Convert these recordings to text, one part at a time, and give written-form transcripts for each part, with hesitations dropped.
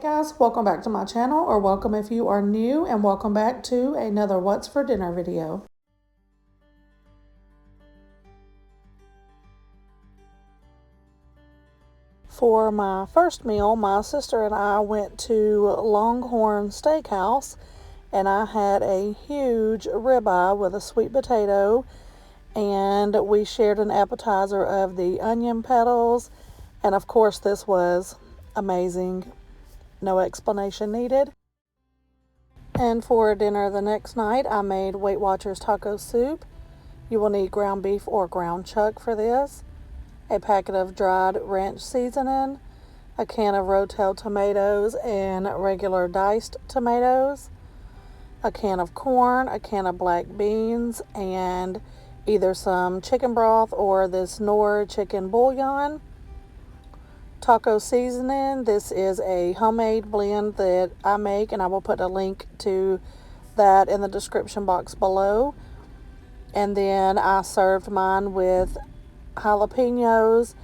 Hey guys, welcome back to my channel, or welcome if you are new, and welcome back to another What's for Dinner video. For my first meal, my sister and I went to Longhorn Steakhouse, and I had a huge ribeye with a sweet potato, and we shared an appetizer of the onion petals, and of course this was amazing. No explanation needed. And for dinner the next night, I made Weight Watchers taco soup. You will need ground beef or ground chuck for this, a packet of dried ranch seasoning, a can of Rotel tomatoes and regular diced tomatoes, a can of corn, a can of black beans, and either some chicken broth or this Knorr chicken bouillon. Taco seasoning. This is a homemade blend that I make, and I will put a link to that in the description box below. And then I served mine with jalapenos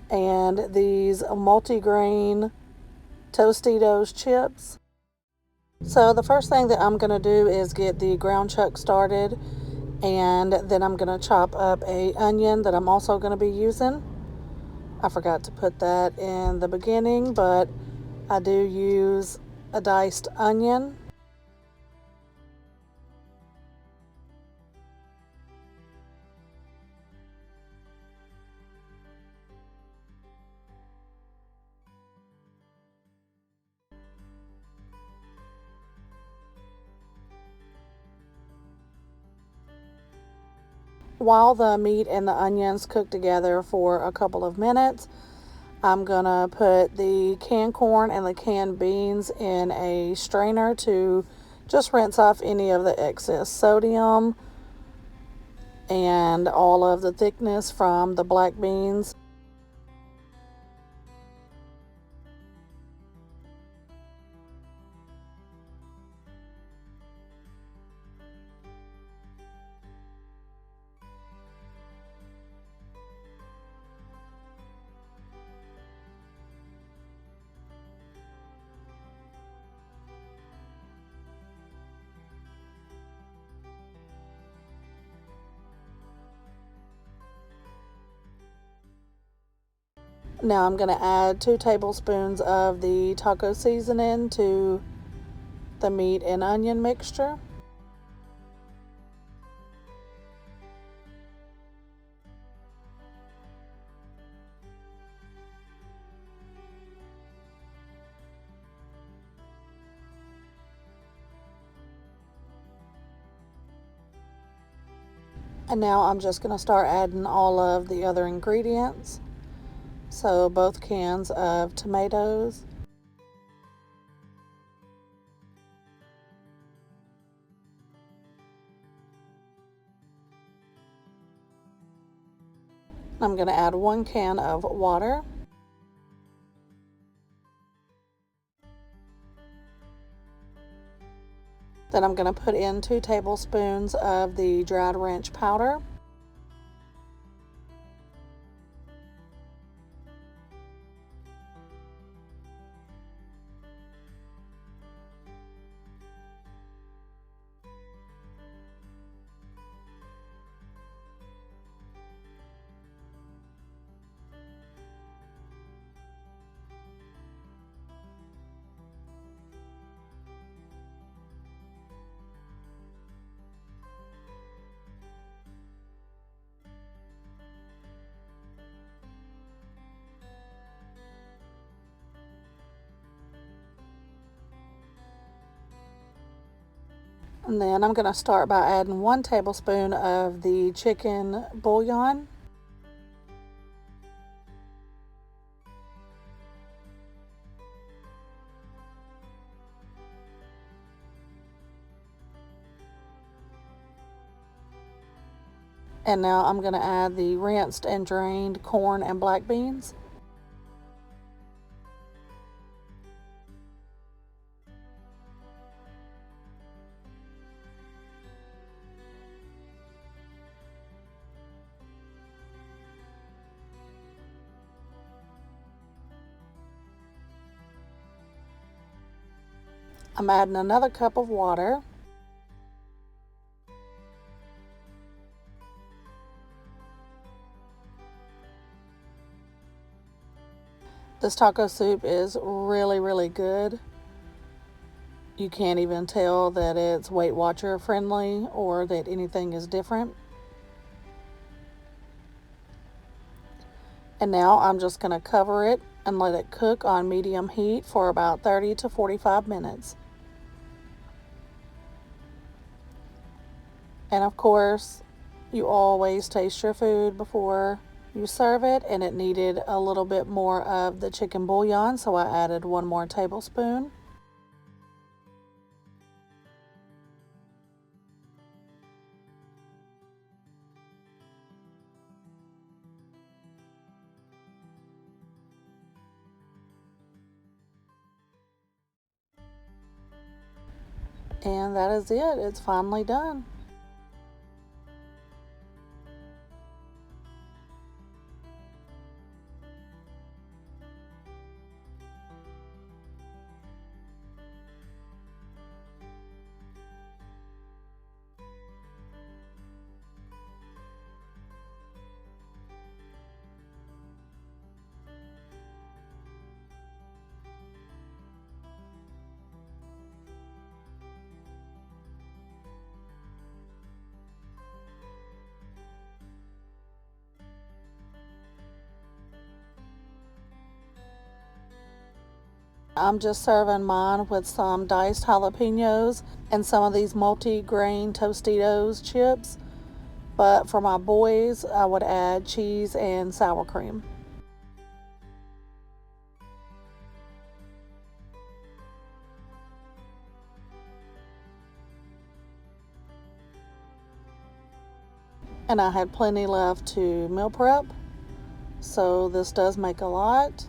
and these multigrain Tostitos chips. So the first thing that I'm going to do is get the ground chuck started, and then I'm going to chop up an onion that I'm also going to be using. I forgot to put that in the beginning, but I do use a diced onion. While the meat and the onions cook together for a couple of minutes, I'm going to put the canned corn and the canned beans in a strainer to just rinse off any of the excess sodium and all of the thickness from the black beans. Now I'm going to add 2 tablespoons of the taco seasoning to the meat and onion mixture. And now I'm just going to start adding all of the other ingredients. So both cans of tomatoes, I'm going to add 1 can of water. Then I'm going to put in 2 tablespoons of the dried ranch powder. And then I'm going to start by adding 1 tablespoon of the chicken bouillon. And now I'm going to add the rinsed and drained corn and black beans. I'm adding another cup of water. This taco soup is really, really good. You can't even tell that it's Weight Watcher friendly or that anything is different. And now I'm just going to cover it and let it cook on medium heat for about 30 to 45 minutes. And of course, you always taste your food before you serve it, and it needed a little bit more of the chicken bouillon, so I added 1 more tablespoon. And that is it. It's finally done. I'm just serving mine with some diced jalapenos and some of these multi-grain Tostitos chips. But for my boys, I would add cheese and sour cream. And I had plenty left to meal prep, so this does make a lot.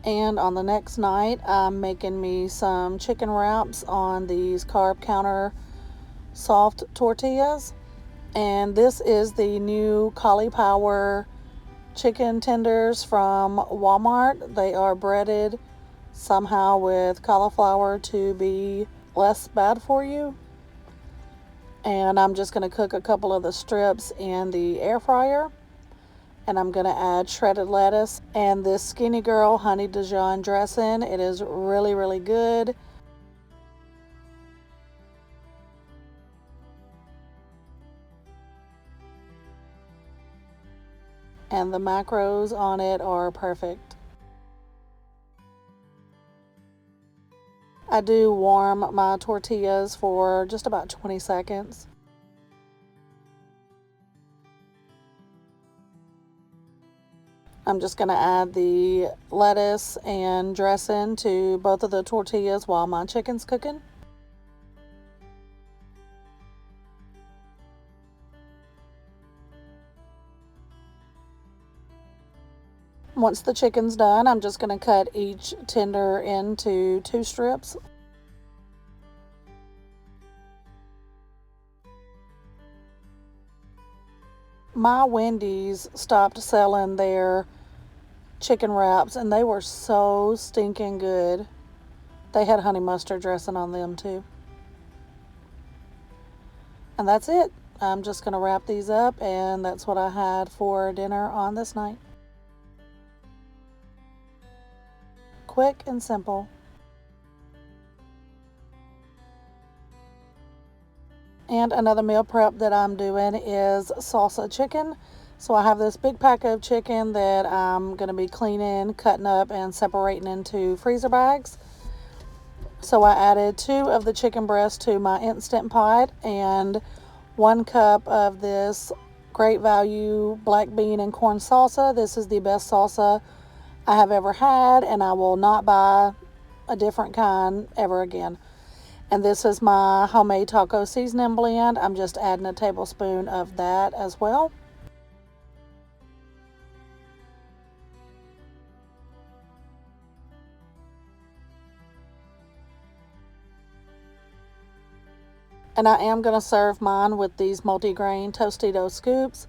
And on the next night, I'm making me some chicken wraps on these carb counter soft tortillas. And this is the new Calipower chicken tenders from Walmart. They are breaded somehow with cauliflower to be less bad for you. And I'm just going to cook a couple of the strips in the air fryer. And I'm going to add shredded lettuce and this Skinny Girl honey Dijon dressing. It is really, really good. And the macros on it are perfect. I do warm my tortillas for just about 20 seconds. I'm just going to add the lettuce and dressing to both of the tortillas while my chicken's cooking. Once the chicken's done, I'm just going to cut each tender into 2 strips. My Wendy's stopped selling their chicken wraps, and they were so stinking good. They had honey mustard dressing on them too. And that's it. I'm just going to wrap these up, and that's what I had for dinner on this night. Quick and simple. And another meal prep that I'm doing is salsa chicken. So I have this big pack of chicken that I'm going to be cleaning, cutting up, and separating into freezer bags. So I added 2 of the chicken breasts to my Instant Pot and 1 cup of this Great Value black bean and corn salsa. This is the best salsa I have ever had, and I will not buy a different kind ever again. And this is my homemade taco seasoning blend. I'm just adding a tablespoon of that as well. And I am going to serve mine with these multigrain Tostito scoops,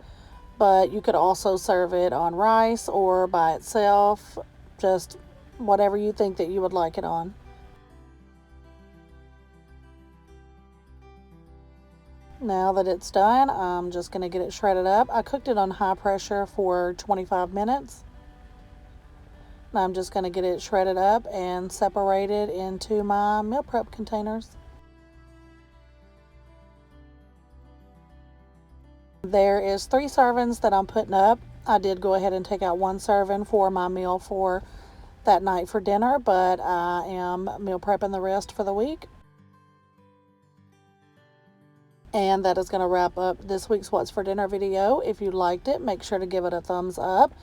but you could also serve it on rice or by itself, just whatever you think that you would like it on. Now that it's done, I'm just going to get it shredded up. I cooked it on high pressure for 25 minutes. I'm just going to get it shredded up and separated into my meal prep containers. There is 3 servings that I'm putting up. I did go ahead and take out 1 serving for my meal for that night for dinner, but I am meal prepping the rest for the week. And that is going to wrap up this week's What's for Dinner video. If you liked it, make sure to give it a thumbs up.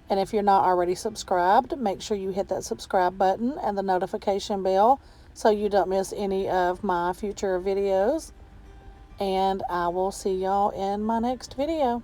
And if you're not already subscribed, make sure you hit that subscribe button and the notification bell so you don't miss any of my future videos. And I will see y'all in my next video.